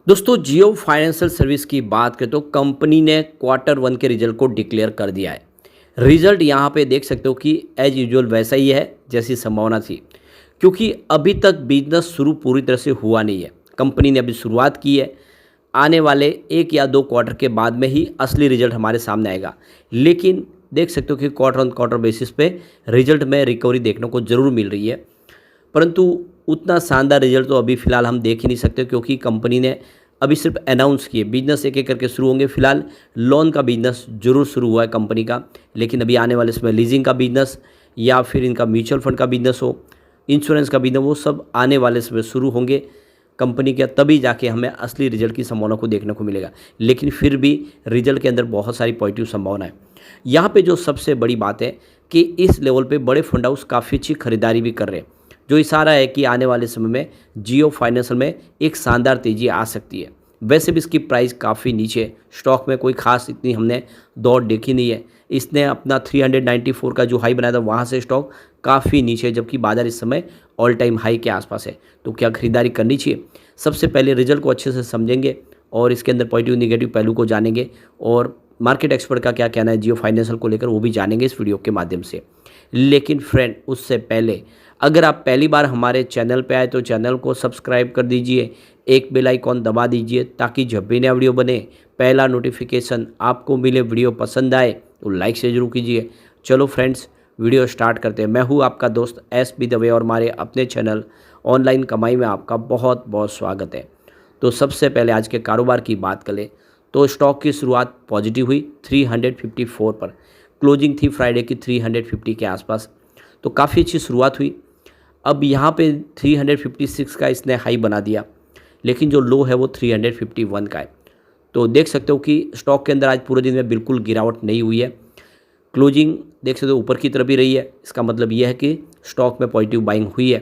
दोस्तों जियो financial service की बात करें तो कंपनी ने क्वार्टर वन के रिजल्ट को डिक्लेयर कर दिया है। रिजल्ट यहाँ पे देख सकते हो कि एज यूजुअल वैसा ही है जैसी संभावना थी, क्योंकि अभी तक बिजनेस शुरू पूरी तरह से हुआ नहीं है। कंपनी ने अभी शुरुआत की है। आने वाले एक या दो क्वार्टर के बाद में ही असली रिजल्ट हमारे सामने आएगा। लेकिन देख सकते हो कि क्वार्टर ऑन क्वार्टर बेसिस पे रिजल्ट में रिकवरी देखने को ज़रूर मिल रही है, परंतु उतना शानदार रिजल्ट तो अभी फ़िलहाल हम देख ही नहीं सकते, क्योंकि कंपनी ने अभी सिर्फ अनाउंस किए। बिजनेस एक एक करके शुरू होंगे। फिलहाल लोन का बिजनेस जरूर शुरू हुआ है कंपनी का, लेकिन अभी आने वाले समय लीजिंग का बिजनेस या फिर इनका म्यूचुअल फंड का बिजनेस हो, इंश्योरेंस का बिजनेस, वो सब आने वाले समय शुरू होंगे कंपनी के, तभी जाके हमें असली रिजल्ट की संभावना को देखने को मिलेगा। लेकिन फिर भी रिजल्ट के अंदर बहुत सारी पॉजिटिव संभावना है। यहाँ पे जो सबसे बड़ी बात है कि इस लेवल पे बड़े फंड हाउस काफ़ी अच्छी खरीदारी भी कर रहे हैं, जो इशारा है कि आने वाले समय में जियो फाइनेंशियल में एक शानदार तेज़ी आ सकती है। वैसे भी इसकी प्राइस काफ़ी नीचे है, स्टॉक में कोई खास इतनी हमने दौड़ देखी नहीं है। इसने अपना 394 का जो हाई बनाया था वहाँ से स्टॉक काफ़ी नीचे है, जबकि बाजार इस समय ऑल टाइम हाई के आसपास है। तो क्या खरीदारी करनी चाहिए? सबसे पहले रिजल्ट को अच्छे से समझेंगे और इसके अंदर पॉजिटिव निगेटिव पहलू को जानेंगे, और मार्केट एक्सपर्ट का क्या कहना है जियो फाइनेंशियल को लेकर वो भी जानेंगे इस वीडियो के माध्यम से। लेकिन फ्रेंड, उससे पहले अगर आप पहली बार हमारे चैनल पे आए तो चैनल को सब्सक्राइब कर दीजिए, एक बेल आइकॉन दबा दीजिए, ताकि जब भी नया वीडियो बने पहला नोटिफिकेशन आपको मिले। वीडियो पसंद आए तो लाइक से जरूर कीजिए। चलो फ्रेंड्स, वीडियो स्टार्ट करते हैं। मैं हूँ आपका दोस्त एस बी दवे और हमारे अपने चैनल ऑनलाइन कमाई में आपका बहुत बहुत स्वागत है। तो सबसे पहले आज के कारोबार की बात करें तो स्टॉक की शुरुआत पॉजिटिव हुई 354 पर, क्लोजिंग थी फ्राइडे की 350 के आसपास, तो काफ़ी अच्छी शुरुआत हुई। अब यहाँ पे 356 का इसने हाई बना दिया, लेकिन जो लो है वो 351 का है। तो देख सकते हो कि स्टॉक के अंदर आज पूरे दिन में बिल्कुल गिरावट नहीं हुई है। क्लोजिंग देख सकते हो ऊपर की तरफ ही रही है। इसका मतलब यह है कि स्टॉक में पॉजिटिव बाइंग हुई है।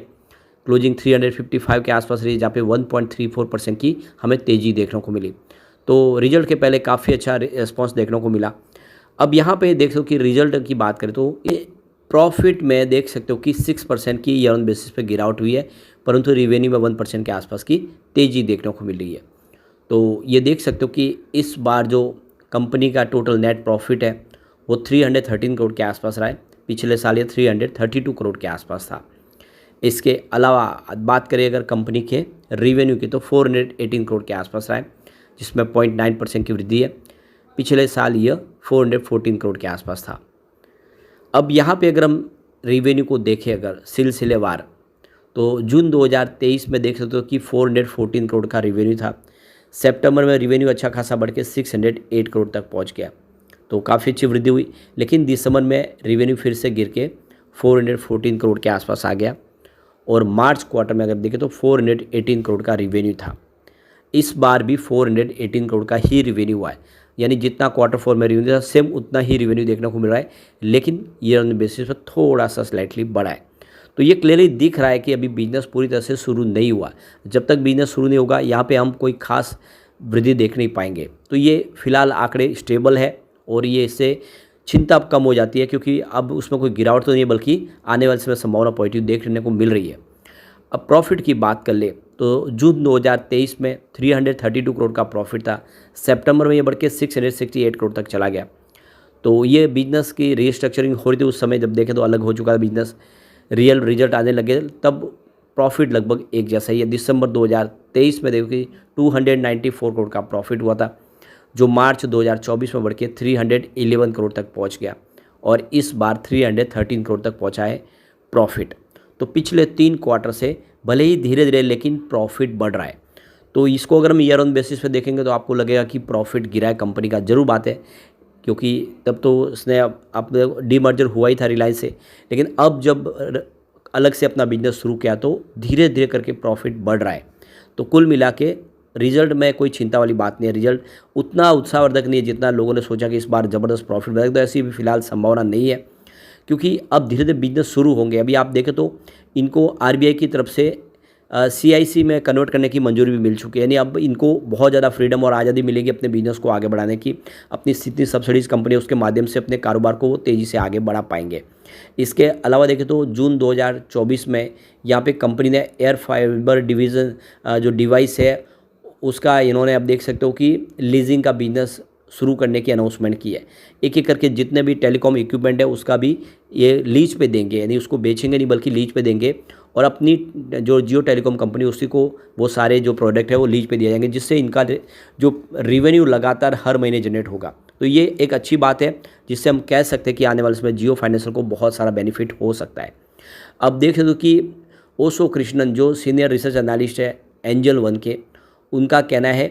क्लोजिंग 355 के आसपास रही, जहाँ पे 1.34% की हमें तेज़ी देखने को मिली। तो रिजल्ट के पहले काफ़ी अच्छा रिस्पॉन्स देखने को मिला। अब यहाँ पे देख सकते हो कि रिजल्ट की बात करें तो ये प्रॉफिट में देख सकते हो कि 6% की ईयर ऑन बेसिस पे गिरावट हुई है, परंतु रिवेन्यू में 1% के आसपास की तेज़ी देखने को मिल रही है। तो ये देख सकते हो कि इस बार जो कंपनी का टोटल नेट प्रॉफिट है वो 313 करोड़ के आसपास रहा है। पिछले साल ये 332 करोड़ के आसपास था। इसके अलावा बात करें अगर कंपनी के रिवेन्यू की तो 418 करोड़ के आसपास रहा है, जिसमें 0.9% की वृद्धि है। पिछले साल यह 414 करोड़ के आसपास था। अब यहाँ पे अगर हम रिवेन्यू को देखें अगर सिलसिलेवार, तो जून 2023 में देख सकते हो कि 414 करोड़ का रिवेन्यू था। सितंबर में रिवेन्यू अच्छा खासा बढ़ के 608 करोड़ तक पहुँच गया, तो काफ़ी अच्छी वृद्धि हुई। लेकिन दिसंबर में रिवेन्यू फिर से गिर के 414 करोड़ के आसपास आ गया, और मार्च क्वार्टर में अगर देखें तो 418 करोड़ का रिवेन्यू था। इस बार भी 418 करोड़ का ही रिवेन्यू हुआ है, यानी जितना क्वार्टर फोर में रिवेन्यू था सेम उतना ही रिवेन्यू देखने को मिल रहा है, लेकिन ईयर ऑन बेसिस पर थोड़ा सा स्लाइटली बढ़ा है। तो ये क्लियरली दिख रहा है कि अभी बिजनेस पूरी तरह से शुरू नहीं हुआ। जब तक बिजनेस शुरू नहीं होगा यहाँ पे हम कोई खास वृद्धि देख नहीं पाएंगे। तो ये फिलहाल आंकड़े स्टेबल है, और ये इससे चिंता अब कम हो जाती है, क्योंकि अब उसमें कोई गिरावट तो नहीं है, बल्कि आने वाले समय संभावना पॉजिटिव देखने को मिल रही है। अब प्रॉफिट की बात कर ले तो जून 2023 में 332 करोड़ का प्रॉफिट था। सितंबर में ये बढ़ के 668 करोड़ तक चला गया। तो ये बिजनेस की रीस्ट्रक्चरिंग हो रही थी उस समय, जब देखें तो अलग हो चुका था बिजनेस, रियल रिजल्ट आने लगे, तब प्रॉफिट लगभग एक जैसा ही है। दिसंबर 2023 में देखो कि 294 करोड़ का प्रॉफिट हुआ था, जो मार्च 2024 में बढ़ के 311 करोड़ तक पहुंच गया, और इस बार 313 करोड़ तक पहुंचा है प्रॉफिट। तो पिछले 3 क्वार्टर से भले ही धीरे धीरे लेकिन प्रॉफिट बढ़ रहा है। तो इसको अगर हम ईयर ऑन बेसिस पे देखेंगे तो आपको लगेगा कि प्रॉफिट गिरा है कंपनी का, जरूर बात है, क्योंकि तब तो उसने अपने डीमर्जर हुआ ही था रिलायंस से। लेकिन अब जब अलग से अपना बिजनेस शुरू किया तो धीरे धीरे करके प्रॉफिट बढ़ रहा है। तो कुल मिला के रिजल्ट में कोई चिंता वाली बात नहीं है। रिजल्ट उतना उत्साहवर्धक नहीं है जितना लोगों ने सोचा कि इस बार ज़बरदस्त प्रॉफिट बढ़ेगा, तो ऐसी भी फिलहाल संभावना नहीं है, क्योंकि अब धीरे धीरे बिजनेस शुरू होंगे। अभी आप देखें तो इनको आरबीआई की तरफ से सीआईसी में कन्वर्ट करने की मंजूरी भी मिल चुकी है, यानी अब इनको बहुत ज़्यादा फ्रीडम और आज़ादी मिलेगी अपने बिजनेस को आगे बढ़ाने की। अपनी जितनी सब्सिडीज़ कंपनी उसके माध्यम से अपने कारोबार को वो तेज़ी से आगे बढ़ा पाएंगे। इसके अलावा देखें तो जून 2024 में यहाँ पे कंपनी ने एयर फाइबर डिवीज़न जो डिवाइस है उसका इन्होंने अब देख सकते हो कि लीजिंग का बिजनेस शुरू करने की अनाउंसमेंट की है। एक एक करके जितने भी टेलीकॉम इक्विपमेंट है उसका भी ये लीज पे देंगे, यानी उसको बेचेंगे नहीं बल्कि लीज पे देंगे, और अपनी जो जियो टेलीकॉम कंपनी उसी को वो सारे जो प्रोडक्ट है वो लीज पे दिए जाएंगे, जिससे इनका जो रेवेन्यू लगातार हर महीने जनरेट होगा। तो ये एक अच्छी बात है जिससे हम कह सकते हैं कि आने वाले समय जियो फाइनेंशियल को बहुत सारा बेनिफिट हो सकता है। अब देख सकते हो कि ओशो कृष्णन जो सीनियर रिसर्च एनालिस्ट है एंजल वन के, उनका कहना है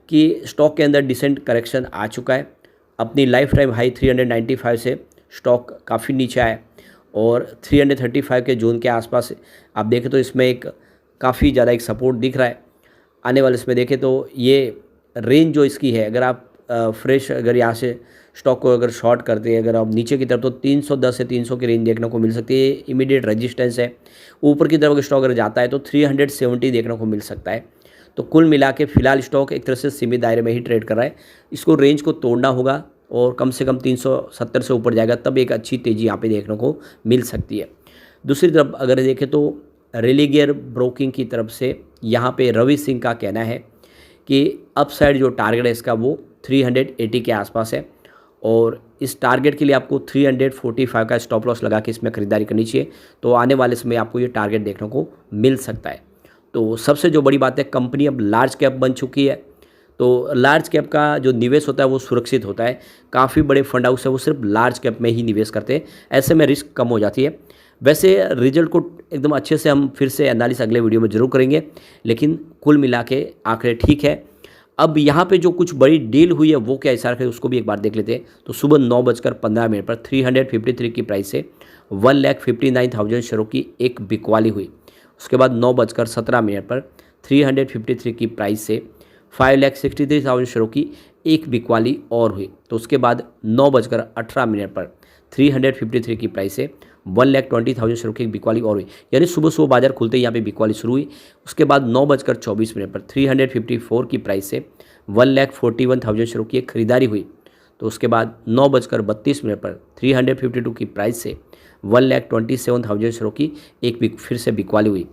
कि स्टॉक के अंदर डिसेंट करेक्शन आ चुका है। अपनी लाइफ टाइम हाई 395 से स्टॉक काफ़ी नीचे आया और 335 के जोन के आसपास आप देखें तो इसमें एक काफ़ी ज़्यादा एक सपोर्ट दिख रहा है। आने वाले इसमें देखें तो ये रेंज जो इसकी है, अगर आप फ्रेश अगर यहाँ से स्टॉक को अगर शॉर्ट करते हैं, अगर आप नीचे की तरफ, तो 310 से 300 की रेंज देखने को मिल सकती है, इमीडिएट रेजिस्टेंस है। ऊपर की तरफ अगर स्टॉक अगर जाता है तो 370 देखने को मिल सकता है। तो कुल मिला के फिलहाल स्टॉक एक तरह से सीमित दायरे में ही ट्रेड कर रहा है। इसको रेंज को तोड़ना होगा और कम से कम 370 से ऊपर जाएगा, तब एक अच्छी तेज़ी यहाँ पे देखने को मिल सकती है। दूसरी तरफ अगर देखें तो रेलिगेयर ब्रोकिंग की तरफ से यहाँ पे रवि सिंह का कहना है कि अपसाइड जो टारगेट है इसका वो 380 के आसपास है, और इस टारगेट के लिए आपको 345 का स्टॉप लॉस लगा के इसमें खरीदारी करनी चाहिए। तो आने वाले समय आपको ये टारगेट देखने को मिल सकता है। तो सबसे जो बड़ी बात है, कंपनी अब लार्ज कैप बन चुकी है, तो लार्ज कैप का जो निवेश होता है वो सुरक्षित होता है। काफ़ी बड़े फंड हाउस है वो सिर्फ लार्ज कैप में ही निवेश करते हैं, ऐसे में रिस्क कम हो जाती है। वैसे रिजल्ट को एकदम अच्छे से हम फिर से एनालिसिस अगले वीडियो में जरूर करेंगे, लेकिन कुल मिला के आंकड़े ठीक है। अब यहाँ पे जो कुछ बड़ी डील हुई है वो क्या इशारा है उसको भी एक बार देख लेते हैं। तो सुबह 9:15 पर 353 की प्राइस से 1,59,000 शेयरों की एक बिकवाली हुई। उसके बाद 9:17 पर 353 की प्राइस से 5,63,000 शेयरों की एक बिकवाली और हुई। तो उसके बाद 9:18 पर 353 की प्राइस से 1,20,000 शेयरों की एक बिकवाली और हुई, यानी सुबह सुबह बाजार खुलते ही यहाँ पे बिकवाली शुरू हुई। उसके बाद 9:24 पर 354 की प्राइस से 1,41,000 शेयरों की एक खरीदारी हुई। तो उसके बाद 9:32 पर 352 की प्राइस से 1,27,000 शेयरों की एक फिर से बिकवाली हुई।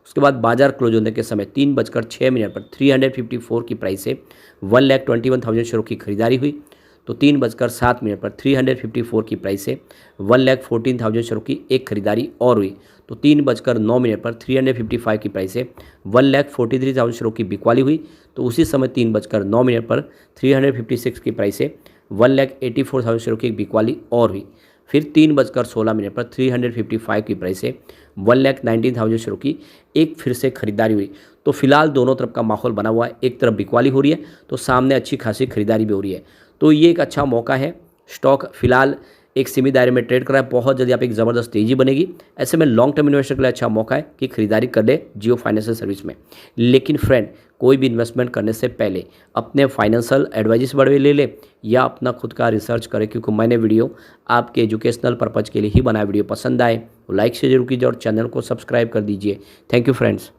उसके बाद बाजार क्लोज होने के समय 3:06 पर 354 की प्राइस से 1,21,000 शेयरों की खरीदारी हुई। तो 3:07 पर 354 की प्राइस से 1,14,000 शेयरों की एक खरीदारी और हुई। तो 3:09 पर 355 की प्राइस से 1,43,000 शेयरों की बिकवाली हुई। तो उसी समय 3:09 पर 356 की प्राइस से 1,84,000 शेयरों की एक बिकवाली और हुई। फिर 3:16 पर 355 की प्राइस से 1,19,000 शेयरों की एक फिर से खरीदारी हुई। तो फिलहाल दोनों तरफ का माहौल बना हुआ है, एक तरफ बिकवाली हो रही है तो सामने अच्छी खासी खरीदारी भी हो रही है। तो ये एक अच्छा मौका है। स्टॉक फिलहाल एक सीमित दायरे में ट्रेड कर रहा है, बहुत जल्दी आप एक ज़बरदस्त तेज़ी बनेगी। ऐसे में लॉन्ग टर्म इन्वेस्टर के लिए अच्छा मौका है कि खरीदारी कर ले जियो फाइनेंशियल सर्विस में। लेकिन फ्रेंड, कोई भी इन्वेस्टमेंट करने से पहले अपने फाइनेंशियल एडवाइस बड़े ले या अपना खुद का रिसर्च करें, क्योंकि मैंने वीडियो आपके एजुकेशनल पर्पज़ के लिए ही बनाया। वीडियो पसंद आए तो लाइक से जरूर कीजिए और चैनल को सब्सक्राइब कर दीजिए। Thank you friends.